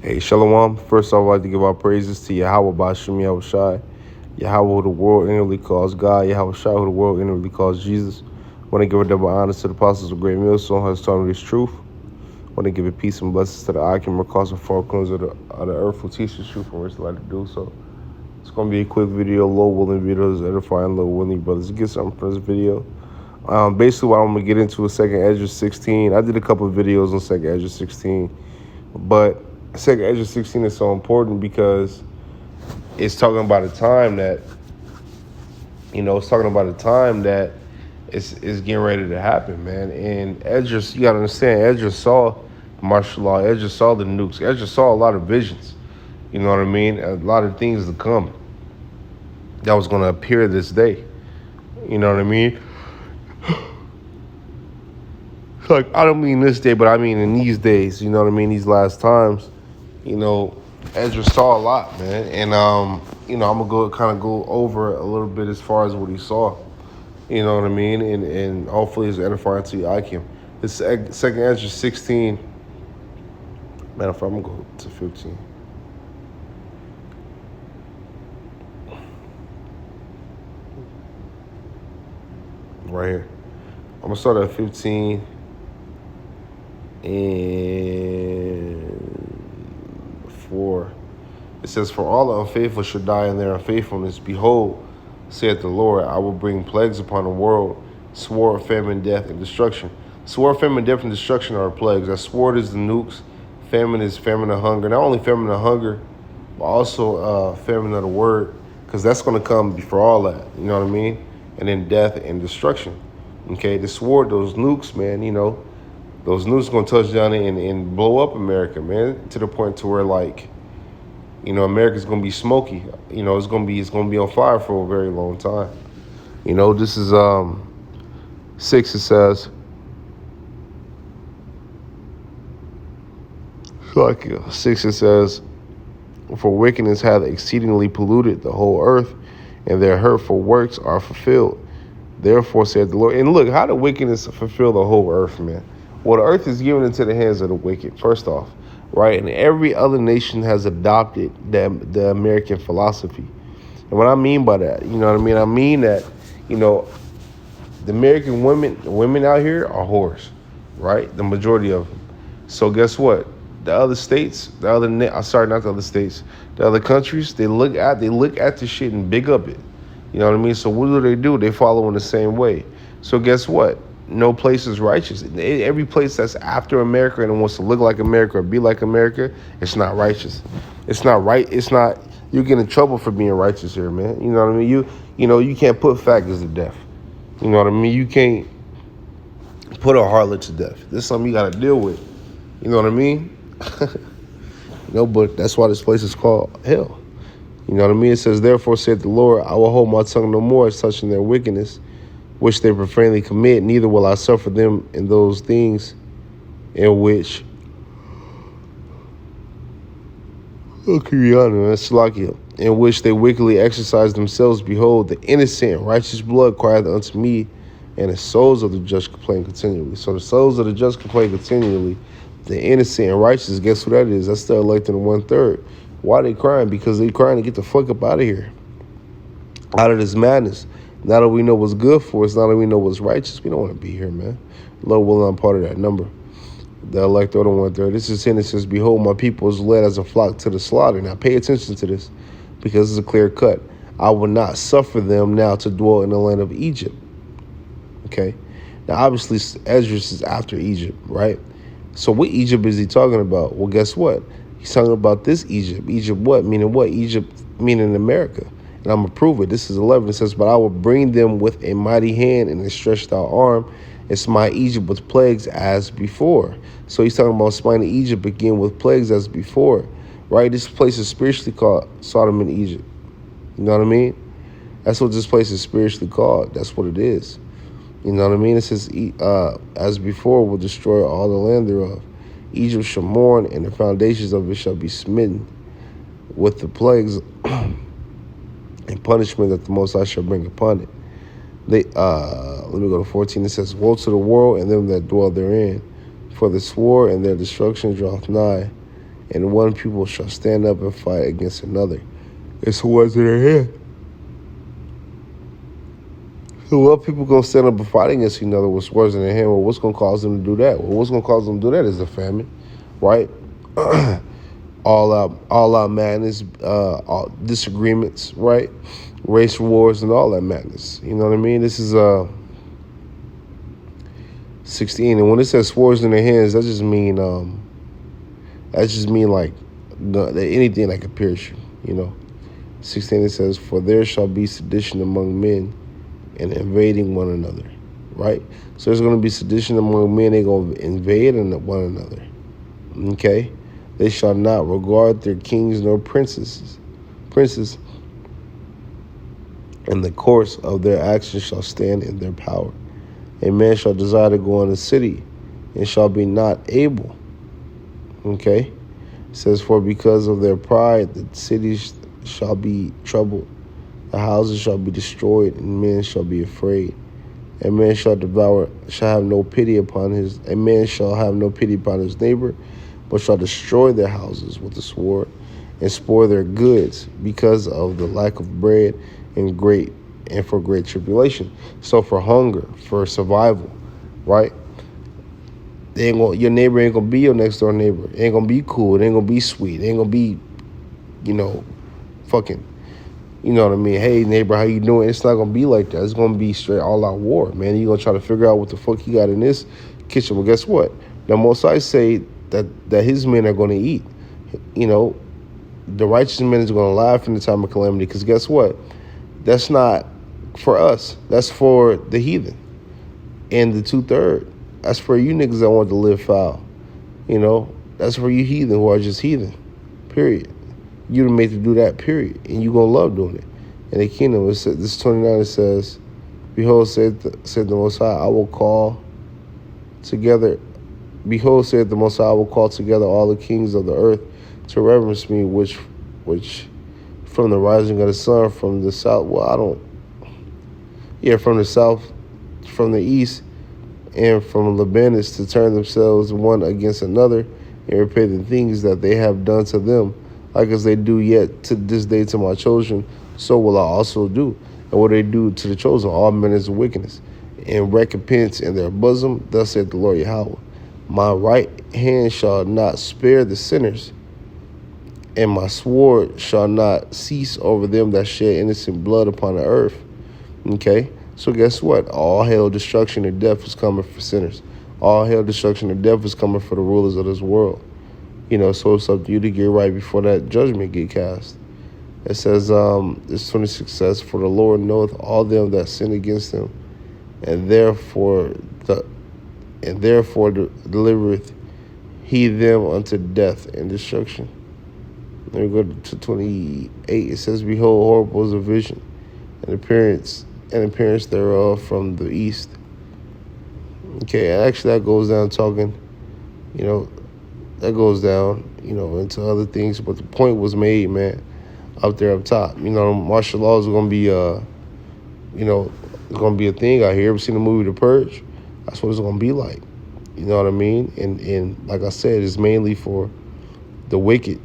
Hey, Shalom. First, I would like to give our praises to Yahweh Bashem Yahweh Shai, Yahweh who the world inwardly calls God, Yahweh Shai who the world inwardly calls Jesus. I want to give a double honor to the apostles of Great Millstone who has taught me this truth. I want to give a peace and blessings to the Akim cause and four corners of the earth who teach the truth and we're like to do so. It's going to be a quick video, low willing videos, edifying low willing brothers. Get something from this video. Basically, what I'm going to get into is 2nd Ezra 16. I did a couple of videos on 2nd Ezra 16, but 2nd Ezra 16 is so important because it's talking about a time that, it's getting ready to happen, man. And Ezra, you got to understand, Ezra saw martial law. Ezra saw the nukes. Ezra saw a lot of visions. You know what I mean? A lot of things to come that was going to appear this day. You know what I mean? Like, I don't mean this day, but I mean in these days, you know what I mean? These last times, Ezra saw a lot, man. And, I'm going to go over a little bit as far as what he saw. You know what I mean? And hopefully it's edifying to you. I can. This 2nd Ezra 16. Matter of fact, I'm going to go to 15. Right here. I'm going to start at 15. And 4. It says, "For all the unfaithful should die in their unfaithfulness. Behold, saith the Lord, I will bring plagues upon the world, sword, famine, death, and destruction." Sword, famine, death, and destruction are plagues. That sword is the nukes. Famine is famine of hunger. Not only famine of hunger, but also famine of the word, because that's going to come before all that. You know what I mean? And then death and destruction. Okay, the sword, those nukes, man, those nukes going to touch down and blow up America, man, to the point to where, like, America's going to be smoky. It's going to be on fire for a very long time. This is 6, it says, like 6, it says, "For wickedness hath exceedingly polluted the whole earth, and their hurtful works are fulfilled. Therefore said the Lord." And look, how did wickedness fulfill the whole earth, man? Well, the earth is given into the hands of the wicked, first off, right? And every other nation has adopted the American philosophy. And what I mean by that, you know what I mean? I mean that, the American women out here are whores, right? The majority of them. So guess what? The other states, the other countries, they look at the shit and big up it. You know what I mean? So what do? They follow in the same way. So guess what? No place is righteous. Every place that's after America and wants to look like America or be like America, it's not righteous. It's not right. It's not. You get in trouble for being righteous here, man. You know what I mean? You can't put faggots to death. You know what I mean? You can't put a harlot to death. This is something you got to deal with. You know what I mean? But that's why this place is called hell. You know what I mean? It says, "Therefore said the Lord, I will hold my tongue no more as touching their wickedness, which they profanely commit, neither will I suffer them in those things in which," "in which they wickedly exercise themselves. Behold, the innocent and righteous blood crieth unto me, and the souls of the just complain continually." So the souls of the just complain continually. The innocent and righteous, guess who that is? That's the elected in 1/3. Why are they crying? Because they crying to get the fuck up out of here, out of this madness. Now that we know what's good for us, now that we know what's righteous, we don't want to be here, man. Lord willing, I'm part of that number. The elect order 1/3. This is in, it says, "Behold, my people is led as a flock to the slaughter." Now pay attention to this, because it's a clear cut. "I will not suffer them now to dwell in the land of Egypt." Okay. Now obviously Ezra is after Egypt, right? So what Egypt is he talking about? Well, guess what? He's talking about this Egypt. Egypt what? Meaning what? Egypt meaning America. And I'm going to prove it. This is 11. It says, "But I will bring them with a mighty hand and a stretched out arm, and smite Egypt with plagues as before." So he's talking about smiting Egypt again with plagues as before, right? This place is spiritually called Sodom and Egypt. You know what I mean? That's what this place is spiritually called. That's what it is. You know what I mean? It says, "As before will destroy all the land thereof. Egypt shall mourn, and the foundations of it shall be smitten with the plagues and punishment that the Most High shall bring upon it." Let me go to 14. It says, "Woe to the world and them that dwell therein, for the sword and their destruction draweth nigh, and one people shall stand up and fight against another. It's swords in their hand. So what people gonna stand up and fight against each other with swords in their hand? Well, what's gonna cause them to do that? Well, what's gonna cause them to do that is the famine, right? all out madness, all disagreements, right? Race wars and all that madness. You know what I mean? This is 16, and when it says swords in their hands, that just mean like anything that could pierce you. You know, 16 it says, "For there shall be sedition among men, and invading one another." Right? So there's going to be sedition among men. They're going to invade one another. Okay? They shall not regard their kings nor princes, and the course of their actions shall stand in their power. A man shall desire to go in the city, and shall be not able. Okay? It says, "For because of their pride, the cities shall be troubled. The houses shall be destroyed, and men shall be afraid. A man shall have no pity upon his neighbor, but shall destroy their houses with the sword, and spoil their goods because of the lack of bread and for great tribulation." So for hunger, for survival, right? Your neighbor ain't gonna be your next door neighbor. It ain't gonna be cool. It ain't gonna be sweet. It ain't gonna be, fucking. You know what I mean? Hey neighbor, how you doing? It's not gonna be like that. It's gonna be straight all out war, man. You're gonna try to figure out what the fuck you got in this kitchen. Well, guess what? The Most High say that his men are gonna eat. The righteous men is gonna laugh in the time of calamity. Because guess what? That's not for us. That's for the heathen and the 2/3. That's for you niggas that want to live foul. That's for you heathen who are just heathen. Period. You done made to do that, period. And you gonna love doing it. In the kingdom, this 29, it says, "Behold, said the Most High, I will call together. Behold, said the Most High, I will call together all the kings of the earth to reverence me, which from the rising of the sun, from the south, from the south, from the east, and from Lebanus, to turn themselves one against another, and repay the things that they have done to them, like as they do yet to this day to my children, so will I also do. And what they do to the chosen, all manners of wickedness, and recompense in their bosom, thus saith the Lord Yahweh. My right hand shall not spare the sinners, and my sword shall not cease over them that shed innocent blood upon the earth." Okay? So guess what? All hell, destruction, and death is coming for sinners. All hell, destruction, and death is coming for the rulers of this world. So it's up to you to get right before that judgment get cast. It says, this 26 says, "For the Lord knoweth all them that sin against him, and therefore delivereth he them unto death and destruction." Then we go to 28. It says, "Behold, horrible is a vision, and appearance thereof from the east." Okay, and actually that goes down talking, into other things. But the point was made, man, up there up top. Martial law is going to be, it's going to be a thing out here. Ever seen the movie The Purge? That's what it's going to be like. You know what I mean? And like I said, it's mainly for the wicked.